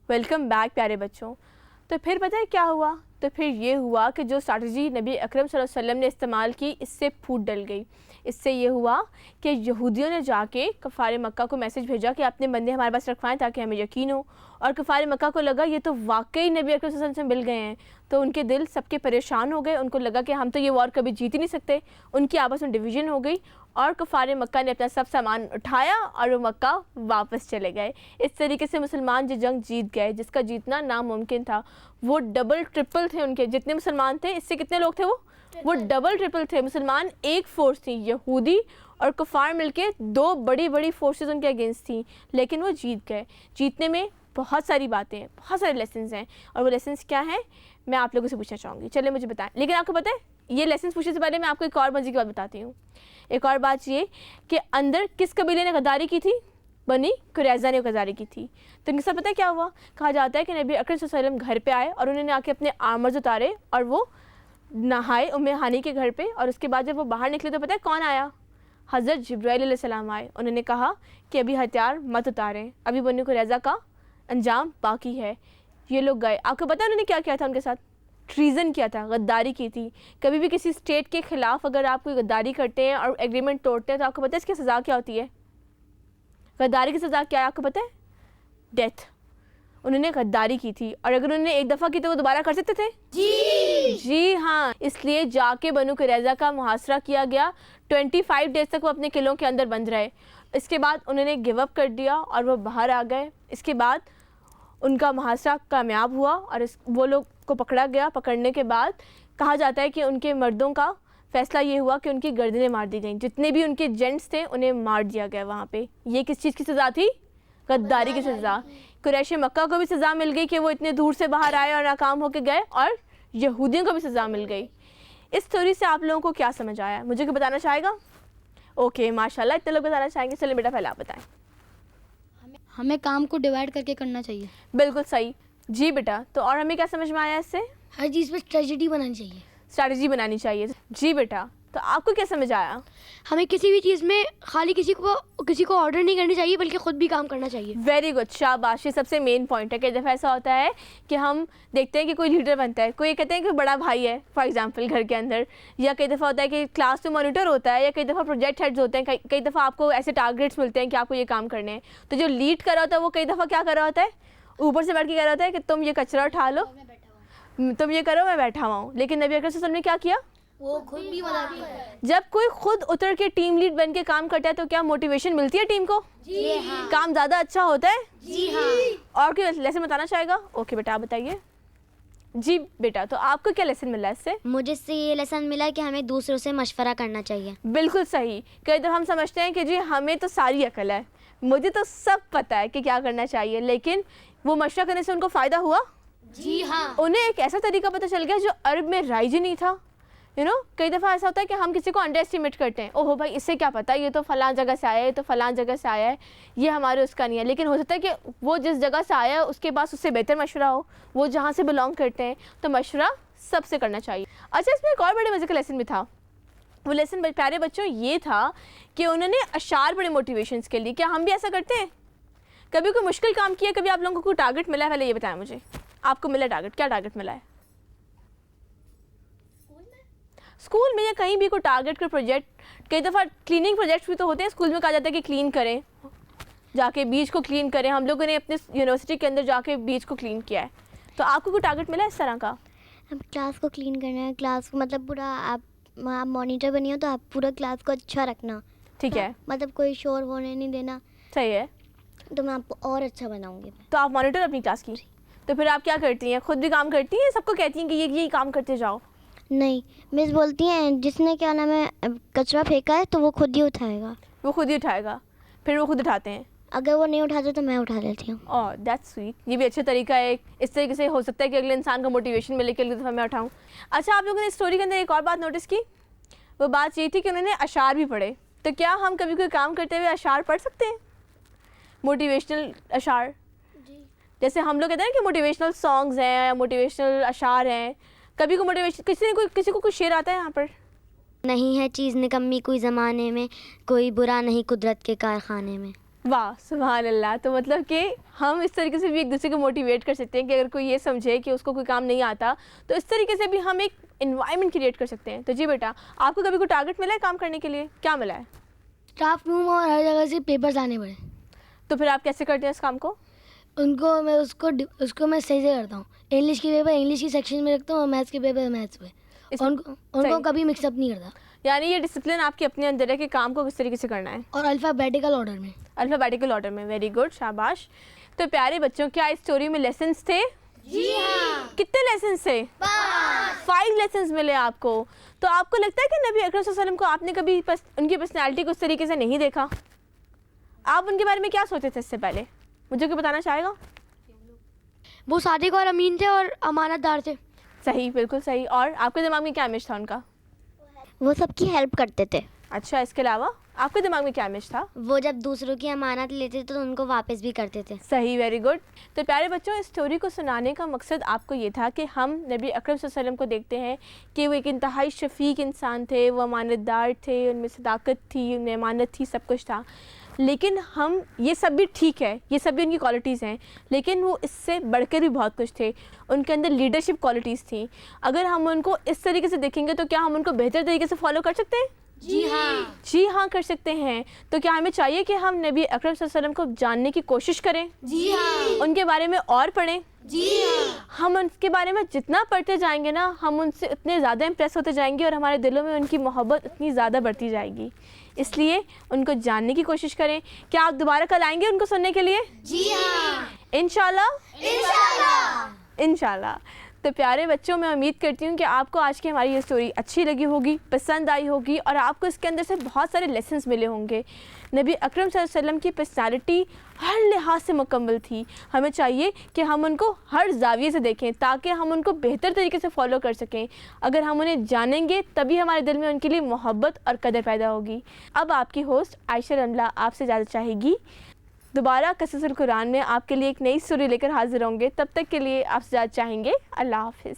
Welcome back प्यारे बच्चों। तो फिर पता है क्या हुआ? तो फिर ये हुआ कि जो स्ट्रैटेजी नबी अकरम सल्लल्लाहु अलैहि वसल्लम ने इस्तेमाल की, इससे फूट डल गई। इससे ये हुआ कि यहूदियों ने जाके कफ़ार मक्का को मैसेज भेजा कि अपने बंदे हमारे पास रखवाएं ताकि हमें यकीन हो। और कफ़ार मक्का को लगा ये तो वाकई नबी अकरम सल्लल्लाहु अलैहि वसल्लम से मिल गए हैं, तो उनके दिल सबके परेशान हो गए। उनको लगा कि हम तो ये वॉर कभी जीत ही नहीं सकते। उनकी आपस में डिवीज़न हो गई और कफ़ार मक्का ने अपना सब सामान उठाया और वो मक्का वापस चले गए। इस तरीके से मुसलमान जो जंग जीत गए, जिसका जीतना नामुमकिन था। वो डबल ट्रिपल थे उनके, जितने मुसलमान थे इससे कितने लोग थे वो डबल ट्रिपल थे। मुसलमान एक फोर्स थी, यहूदी और कुफार मिलके दो बड़ी बड़ी फोर्सेस उनके अगेंस्ट थी, लेकिन वो जीत गए। जीतने में बहुत सारी बातें हैं, बहुत सारे लेसन्स हैं, और वो लेसन्स क्या हैं मैं आप लोगों से पूछना चाहूँगी। चलिए मुझे बताएं। लेकिन आपको पता है ये लेसन्स पूछने से पहले मैं आपको एक और मज़े की बात बताती हूँ। एक और बात ये कि अंदर किस कबीले ने गद्दारी की थी? बनी कुरैज़ा ने गद्दारी की थी। तो इनके साथ पता है क्या हुआ? कहा जाता है कि नबी अकरम सल्लल्लाहु अलैहि वसल्लम घर पे आए और उन्होंने आके अपने आर्मर्स उतारे और वो नहाए उम्मे हानी के घर पे। और उसके बाद जब वो बाहर निकले तो पता है कौन आया? हज़रत जिब्राइल अलैहिस्सलाम आए। उन्होंने कहा कि अभी हथियार मत उतारें, अभी बनी कुरैज़ा का अंजाम बाकी है। ये लोग गए। आपको पता है उन्होंने क्या किया था? उनके साथ ट्रीज़न किया था, गद्दारी की थी। कभी भी किसी स्टेट के ख़िलाफ़ अगर आप कोई गद्दारी करते हैं और एग्रीमेंट तोड़ते हैं तो आपको पता है इसकी सज़ा क्या होती है? गद्दारी की सज़ा क्या है आपको पता है? डेथ। उन्होंने गद्दारी की थी और अगर उन्होंने एक दफ़ा की तो वो दोबारा कर सकते थे? जी हाँ। इसलिए जाके बनु कुरैज़ा का मुहासरा किया गया। 25 डेज़ तक वो अपने किलों के अंदर बंद रहे। इसके बाद उन्होंने गिव अप कर दिया और वो बाहर आ गए। इसके बाद उनका मुहासरा कामयाब हुआ और वो लोग को पकड़ा गया। पकड़ने के बाद कहा जाता है कि उनके मर्दों का फैसला ये हुआ कि उनकी गर्दनें मार दी गईं। जितने भी उनके जेंट्स थे उन्हें मार दिया गया वहाँ पे। ये किस चीज़ की सज़ा थी? गद्दारी की सज़ा। कुरैश मक्का को भी सज़ा मिल गई कि वो इतने दूर से बाहर आए और नाकाम होके गए, और यहूदियों को भी सज़ा मिल गई। इस स्टोरी से आप लोगों को क्या समझ आया? मुझे कोई बताना चाहेगा? ओके माशाल्लाह, इतने लोग बताना चाहेंगे। चलिए बेटा पहले आप बताएं। हमें काम को डिवाइड करके करना चाहिए। बिल्कुल सही जी बेटा। तो और हमें क्या समझ में आया इससे? हर चीज़ पे स्ट्रेटजी बनानी चाहिए। स्ट्रैटेजी बनानी चाहिए जी बेटा। तो आपको क्या समझ आया? हमें किसी भी चीज़ में खाली किसी को ऑर्डर नहीं करनी चाहिए, बल्कि खुद भी काम करना चाहिए। वेरी गुड, शाबाश। ये सबसे मेन पॉइंट है। कई दफ़ा ऐसा होता है कि हम देखते हैं कि कोई लीडर बनता है, कोई कहते हैं कि बड़ा भाई है फॉर एग्जांपल घर के अंदर, या कई दफ़ा होता है कि क्लास में मॉनिटर होता है, या कई दफ़ा प्रोजेक्ट हेड्स होते हैं। कई दफ़ा आपको ऐसे टारगेट्स मिलते हैं कि आपको ये काम करने हैं। तो जो लीड कर रहा होता है वो कई दफ़ा क्या कर रहा होता है? ऊपर से बैठ के कह रहा होता है कि तुम ये कचरा उठा लो, तुम ये करो, मैं बैठा हुआ हूँ। लेकिन नबी अकरम सल्लल्लाहु अलैहि वसल्लम ने क्या किया? वो खुद भी मदद किया। जब कोई खुद उतर के टीम लीड बन के काम करता है तो क्या मोटिवेशन मिलती है टीम को? जी हाँ। काम ज़्यादा अच्छा होता है? जी हाँ। और कोई लेसन बताना चाहेगा? ओके बेटा आप बताइए। जी बेटा, तो आपको क्या लेसन मिला इससे? मुझे इससे ये लेसन मिला कि हमें दूसरों से मशवरा करना चाहिए। बिल्कुल सही। कई दफ़ा हम समझते हैं कि जी हमें तो सारी अकल है, मुझे तो सब पता है कि क्या करना चाहिए, लेकिन वो मशवरा करने से उनको फ़ायदा हुआ? जी हाँ। उन्हें एक ऐसा तरीका पता चल गया जो अरब में राइज ही नहीं था। कई दफ़ा ऐसा होता है कि हम किसी को अंडर एस्टिमेट करते हैं। ओहो भाई इससे क्या पता, ये तो फ़लाँ जगह से आया है, ये तो फ़लाँ जगह से आया है, ये हमारे उसका नहीं है। लेकिन हो सकता है कि वो जिस जगह से आया है उसके पास उससे बेहतर मशवरा हो, वो जहाँ से बिलोंग करते हैं। तो मशवरा सबसे करना चाहिए। अच्छा, इसमें एक और बड़े मज़े का लेसन भी था। वो लेसन प्यारे बच्चों ये था कि उन्होंने अशार बड़े मोटिवेशंस के लिए। क्या हम भी ऐसा करते हैं? कभी कोई मुश्किल काम किया, कभी आप लोगों को कोई टारगेट मिला है? पहले ये बताया मुझे, आपको मिला टारगेट, क्या टारगेट मिला है? स्कूल में या कहीं भी कोई टारगेट का प्रोजेक्ट। कई दफ़ा क्लीनिंग प्रोजेक्ट्स भी तो होते हैं। स्कूल में कहा जाता है कि क्लीन करें, जाके बीच को क्लीन करें। हम लोगों ने अपने यूनिवर्सिटी के अंदर जाके बीच को क्लीन किया है। तो आपको कोई टारगेट मिला इस तरह का? अब क्लास को क्लीन करना है, क्लास को मतलब पूरा आप मॉनिटर बनी हो तो आप पूरा क्लास को अच्छा रखना। ठीक है, मतलब कोई शोर होने नहीं देना। सही है। तो मैं आपको और अच्छा बनाऊंगी। तो आप मॉनिटर अपनी क्लास की। तो फिर आप क्या करती हैं? खुद भी काम करती हैं, सबको कहती हैं कि ये काम करते जाओ? नहीं, मिस बोलती हैं जिसने क्या नाम है कचरा फेंका है तो वो खुद ही उठाएगा। वो खुद ही उठाएगा, फिर वो खुद उठाते हैं? अगर वो नहीं उठाते तो मैं उठा लेती हूँ। Oh that's sweet. ये भी अच्छा तरीका है। इस तरीके से हो सकता है कि अगले इंसान को मोटिवेशन मिले कि अगली दफ़ा मैं उठाऊँ। अच्छा, आप लोगों ने इस स्टोरी के अंदर एक और बात नोटिस की। वो बात ये थी कि उन्होंने अशार भी पढ़े। तो क्या हम कभी कोई काम करते हुए अशार पढ़ सकते हैं? मोटिवेशनल अशार, जैसे हम लोग कहते हैं कि मोटिवेशनल सॉन्ग्स हैं या मोटिवेशनल अशार हैं। कभी को मोटिवेशन किसी को कोई शेर आता है यहाँ पर? नहीं है चीज़ निकम्मी कोई ज़माने में, कोई बुरा नहीं कुदरत के कारखाने में। वाह सुभान अल्लाह। तो मतलब कि हम इस तरीके से भी एक दूसरे को मोटिवेट कर सकते हैं कि अगर कोई ये समझे कि उसको कोई काम नहीं आता तो इस तरीके से भी हम एक इन्वायरमेंट क्रिएट कर सकते हैं। तो जी बेटा, आपको कभी कोई टारगेट मिला है काम करने के लिए? क्या मिला है? स्टाफ रूम और हर जगह से पेपर्स लाने पड़े। तो फिर आप कैसे करते हैं इस काम को? उसको मैं सही से करता हूँ। इंग्लिश के पेपर इंग्लिश की सेक्शन में रखता हूँ और मैथ्स के पेपर मैथ्स में। उनको कभी मिक्सअप नहीं करता। यानी ये डिसिप्लिन आपके अपने अंदर है कि काम को किस तरीके से करना है। और अल्फ़ाबेटिकल ऑर्डर में। अल्फ़ाबेटिकल ऑर्डर में, वेरी गुड, शाबाश। तो प्यारे बच्चों, क्या इस स्टोरी में लेसन्स थे? जी हाँ। कितने लेसन्स थे? 5 लेसन्स मिले आपको। तो आपको लगता है कि नबी अकरम सल्लल्लाहु अलैहि वसल्लम को आपने कभी उनकी पर्सनैलिटी को उस तरीके से नहीं देखा? आप उनके बारे में क्या सोचते थे इससे पहले? मुझे कोई बताना चाहेगा? वो सादिक और अमीन थे और अमानतदार थे। सही, बिल्कुल सही। और आपके दिमाग में क्या इमेज था उनका? वो सबकी हेल्प करते थे। अच्छा, इसके अलावा आपके दिमाग में क्या इमेज था? वो जब दूसरों की अमानत लेते थे तो उनको वापस भी करते थे। सही, वेरी गुड। तो प्यारे बच्चों, इस स्टोरी को सुनाने का मकसद आपको ये था कि हम नबी अकरम सल्लल्लाहु अलैहि वसल्लम को देखते हैं कि वो एक इंतहाई शफीक इंसान थे, वो अमानतदार थे, उनमें सदाकत थी, उनमें अमानत थी, सब कुछ था। लेकिन हम ये सब भी ठीक है, ये सब भी उनकी क्वालिटीज़ हैं, लेकिन वो इससे बढ़कर भी बहुत कुछ थे। उनके अंदर लीडरशिप क्वालिटीज़ थी। अगर हम उनको इस तरीके से देखेंगे तो क्या हम उनको बेहतर तरीके से फॉलो कर सकते हैं? जी हाँ। जी हाँ, कर सकते हैं। तो क्या हमें चाहिए कि हम नबी अकरम सल्लल्लाहु अलैहि वसल्लम को जानने की कोशिश करें? जी हाँ। उनके बारे में और पढ़ें? जी हाँ। हम उनके बारे में जितना पढ़ते जाएंगे ना, हम उनसे उतने ज़्यादा इम्प्रेस होते जाएंगे और हमारे दिलों में उनकी मोहब्बत उतनी ज़्यादा बढ़ती जाएगी। इसलिए उनको जानने की कोशिश करें। क्या आप दोबारा कल आएंगे उनको सुनने के लिए? जी हाँ। इंशाल्लाह। इंशाल्लाह। इंशाल्लाह। तो प्यारे बच्चों, मैं उम्मीद करती हूँ कि आपको आज की हमारी ये स्टोरी अच्छी लगी होगी, पसंद आई होगी और आपको इसके अंदर से बहुत सारे लेसन्स मिले होंगे। नबी अकरम सल्लल्लाहु अलैहि वसल्लम की पर्सनालिटी हर लिहाज से मुकम्मल थी। हमें चाहिए कि हम उनको हर जाविये से देखें ताकि हम उनको बेहतर तरीके से फॉलो कर सकें। अगर हम उन्हें जानेंगे तभी हमारे दिल में उनके लिए मोहब्बत और कदर पैदा होगी। अब आपकी होस्ट आयशा रमला आपसे इजाज़त चाहेगी। दोबारा क़ससुल कुरान में आपके लिए एक नई स्टोरी लेकर हाजिर होंगे। तब तक के लिए आपसे इजाज़त चाहेंगे। अल्लाह हाफ़िज़।